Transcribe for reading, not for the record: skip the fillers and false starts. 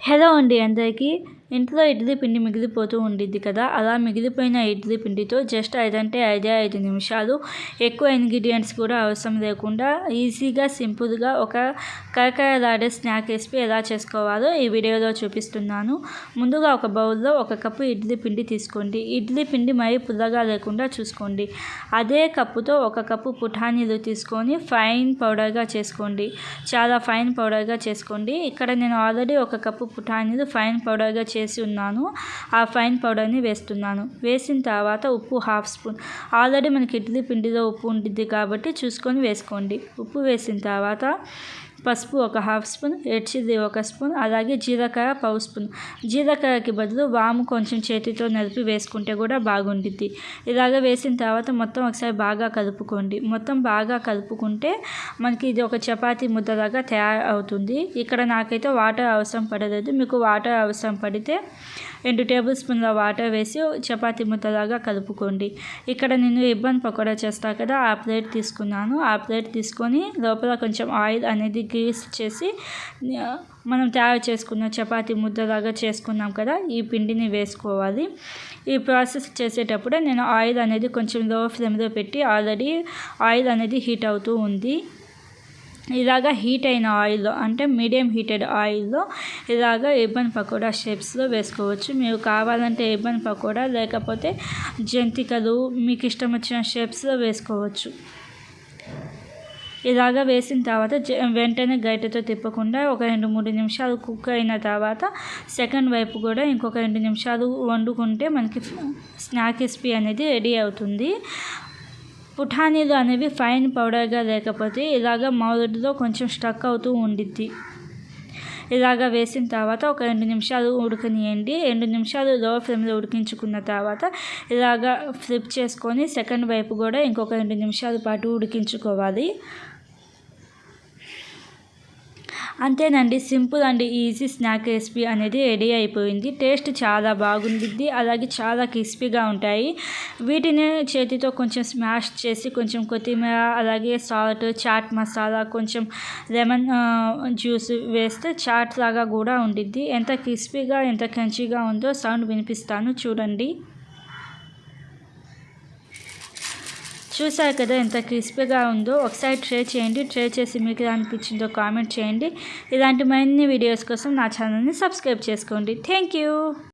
Hello అండి అందరికీ. ఇంట్లో ఇడ్లీ పిండి మిగిలిపోతూ ఉండిద్ది కదా, అలా మిగిలిపోయిన ఇడ్లీ పిండితో జస్ట్ 5 నిమిషాలు ఎక్కువ ఇంగ్రీడియంట్స్ కూడా అవసరం లేకుండా ఈజీగా సింపుల్గా ఒక కరకరలాడే స్నాక్ రెసిపీ ఎలా చేసుకోవాలో ఈ వీడియోలో చూపిస్తున్నాను. ముందుగా ఒక బౌల్లో 1 కప్పు ఇడ్లీ పిండి తీసుకోండి. ఇడ్లీ పిండి మరీ పుల్లగా లేకుండా చూసుకోండి. అదే కప్పుతో 1 కప్పు పుఠానీలు తీసుకొని ఫైన్ పౌడర్గా చేసుకోండి. చాలా ఫైన్ పౌడర్గా చేసుకోండి. ఇక్కడ నేను ఆల్రెడీ 1 కప్పు పుఠానీలు ఫైన్ పౌడర్గా చేసి ఉన్నాను. ఆ ఫైన్ పౌడర్ని వేస్తున్నాను. వేసిన తర్వాత ఉప్పు 1/2 స్పూన్. ఆల్రెడీ మనకి ఇడ్లీ పిండిలో ఉప్పు ఉంటుంది కాబట్టి చూసుకొని వేసుకోండి. ఉప్పు వేసిన తర్వాత పసుపు 1/2 స్పూన్, రెడ్ చిల్లీ 1 స్పూన్, అలాగే జీలకర్ర 1/2 స్పూన్. జీలకర్రకి బదులు వాము కొంచెం చేతితో నలిపి వేసుకుంటే కూడా బాగుంటుంది. ఇలాగ వేసిన తర్వాత మొత్తం ఒకసారి బాగా కలుపుకోండి. మొత్తం బాగా కలుపుకుంటే మనకి ఇది ఒక చపాతీ ముద్దలాగా తయారు అవుతుంది. ఇక్కడ నాకైతే వాటర్ అవసరం పడలేదు. మీకు వాటర్ అవసరం పడితే 2 టేబుల్ స్పూన్ల వాటర్ వేసి చపాతీ ముద్దలాగా కలుపుకోండి. ఇక్కడ నేను ఇబ్బంది పకోడా చేస్తా కదా, ఆ ప్లేట్ తీసుకున్నాను. ఆ ప్లేట్ తీసుకొని లోపల కొంచెం ఆయిల్ అనేది గ్రీస్ చేసి మనం తయారు చేసుకున్న చపాతీ ముద్దలాగా చేసుకున్నాం కదా, ఈ పిండిని వేసుకోవాలి. ఈ ప్రాసెస్ చేసేటప్పుడే నేను ఆయిల్ అనేది కొంచెం లో ఫ్లేమ్లో పెట్టి ఆల్రెడీ ఆయిల్ అనేది హీట్ అవుతూ ఉంది. ఇలాగ హీట్ అయిన ఆయిల్లో అంటే మీడియం హీటెడ్ ఆయిల్లో ఇలాగ ఇబ్బంది పకోడా షేప్స్లో వేసుకోవచ్చు. మీరు కావాలంటే ఇబ్బంది పకోడా లేకపోతే జంతికలు మీకు ఇష్టం వచ్చిన షేప్స్లో వేసుకోవచ్చు. ఇలాగ వేసిన తర్వాత వెంటనే గరిటెతో తిప్పకుండా ఒక 2-3 నిమిషాలు కుక్ అయిన తర్వాత సెకండ్ వైపు కూడా ఇంకొక 2 నిమిషాలు వండుకుంటే మనకి స్నాక్ రెసిపీ అనేది రెడీ అవుతుంది. పుఠానీలు అనేవి ఫైన్ పౌడర్గా లేకపోతే ఇలాగ మౌల్డ్లో కొంచెం స్టక్ అవుతూ ఉండిద్ది. ఇలాగ వేసిన తర్వాత ఒక 2 నిమిషాలు ఉడకనియండి. 2 నిమిషాలు లో ఫ్లేమ్లో ఉడికించుకున్న తర్వాత ఇలాగ ఫ్లిప్ చేసుకొని సెకండ్ వైపు కూడా ఇంకొక 2 నిమిషాల పాటు ఉడికించుకోవాలి. అంతేనండి, simple and easy snack recipe అనేది రెడీ అయిపోయింది. టేస్ట్ చాలా బాగుండిద్ది, అలాగే చాలా క్రిస్పీగా ఉంటాయి. వీటిని చేతితో కొంచెం స్మాష్ చేసి కొంచెం కొత్తిమీర, అలాగే సాల్ట్, చాట్ మసాలా, కొంచెం లెమన్ జ్యూస్ వేస్తే చాట్ లాగా కూడా ఉండిద్ది. ఎంత క్రిస్పీగా ఎంత క్రంచీగా ఉందో సౌండ్ వినిపిస్తాను చూడండి. చూసారు కదా ఎంత క్రిస్పీగా ఉందో. ఒకసారి ట్రై చేయండి. ట్రై చేసి మీకు ఎలా అనిపించిందో కామెంట్ చేయండి. ఇలాంటి మరిన్ని వీడియోస్ కోసం నా ఛానల్ని సబ్స్క్రైబ్ చేసుకోండి. Thank you.